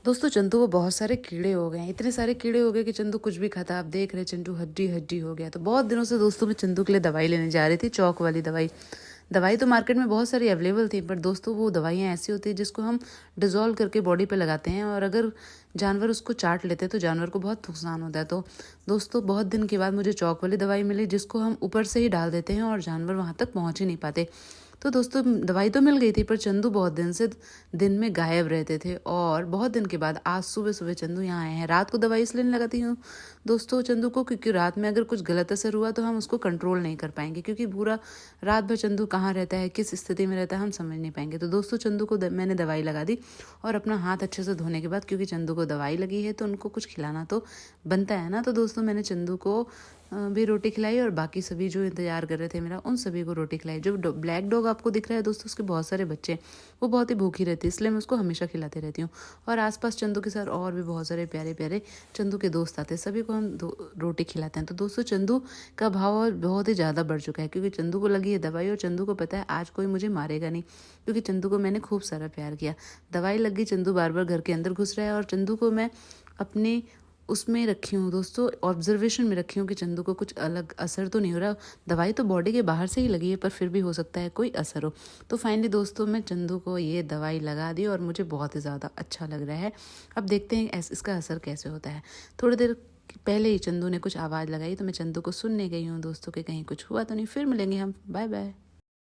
दोस्तों चंदू को बहुत सारे कीड़े हो गए हैं, इतने सारे कीड़े हो गए कि चंदू कुछ भी खाता। आप देख रहे हैं चंदू हड्डी हड्डी हो गया। तो बहुत दिनों से दोस्तों मैं चंदू के लिए दवाई लेने जा रही थी, चौक वाली दवाई। दवाई तो मार्केट में बहुत सारी अवेलेबल थी, पर दोस्तों वो दवाइयाँ ऐसी होती है जिसको हम डिजोल्व करके बॉडी पे लगाते हैं, और अगर जानवर उसको चाट लेते हैं तो जानवर को बहुत नुकसान होता है। तो दोस्तों बहुत दिन के बाद मुझे चौक वाली दवाई मिली, जिसको हम ऊपर से ही डाल देते हैं और जानवर वहाँ तक पहुँच ही नहीं पाते। तो दोस्तों दवाई तो मिल गई थी, पर चंदू बहुत दिन में गायब रहते थे, और बहुत दिन के बाद आज सुबह सुबह चंदू यहाँ आए हैं। रात को दवाई इसलिए नहीं लगाती हूँ दोस्तों चंदू को, क्योंकि रात में अगर कुछ गलत असर हुआ तो हम उसको कंट्रोल नहीं कर पाएंगे, क्योंकि पूरा रात भर चंदू कहाँ रहता है, किस स्थिति में रहता है, हम समझ नहीं पाएंगे। तो दोस्तों चंदू को मैंने दवाई लगा दी, और अपना हाथ अच्छे से धोने के बाद, क्योंकि चंदू को दवाई लगी है तो उनको कुछ खिलाना तो बनता है ना। तो दोस्तों मैंने चंदू को भी रोटी खिलाई, और बाकी सभी जो इंतजार कर रहे थे मेरा, उन सभी को रोटी खिलाई। जो ब्लैक डॉग आपको दिख रहा है दोस्तों, उसके बहुत सारे बच्चे, वो बहुत ही भूखी रहती है, इसलिए मैं उसको हमेशा खिलाते रहती हूँ। और आसपास चंदू के साथ और भी बहुत सारे प्यारे प्यारे चंदू के दोस्त आते हैं, सभी को हम रोटी खिलाते हैं। तो दोस्तों चंदू का भाव बहुत ही ज़्यादा बढ़ चुका है, क्योंकि चंदू को लगी है दवाई, और चंदू को पता है आज कोई मुझे मारेगा नहीं, क्योंकि चंदू को मैंने खूब सारा प्यार किया। दवाई लग गई, चंदू बार बार घर के अंदर घुस रहा है, और चंदू को मैं अपने उसमें रखी हूँ दोस्तों, ऑब्जर्वेशन में रखी हूँ कि चंदू को कुछ अलग असर तो नहीं हो रहा। दवाई तो बॉडी के बाहर से ही लगी है, पर फिर भी हो सकता है कोई असर हो। तो फाइनली दोस्तों मैं चंदू को ये दवाई लगा दी, और मुझे बहुत ही ज़्यादा अच्छा लग रहा है। अब देखते हैं इसका असर कैसे होता है। थोड़ी देर पहले ही चंदू ने कुछ आवाज़ लगाई, तो मैं चंदू को सुनने गई हूँ दोस्तों कि कहीं कुछ हुआ तो नहीं। फिर मिलेंगे हम, बाय बाय।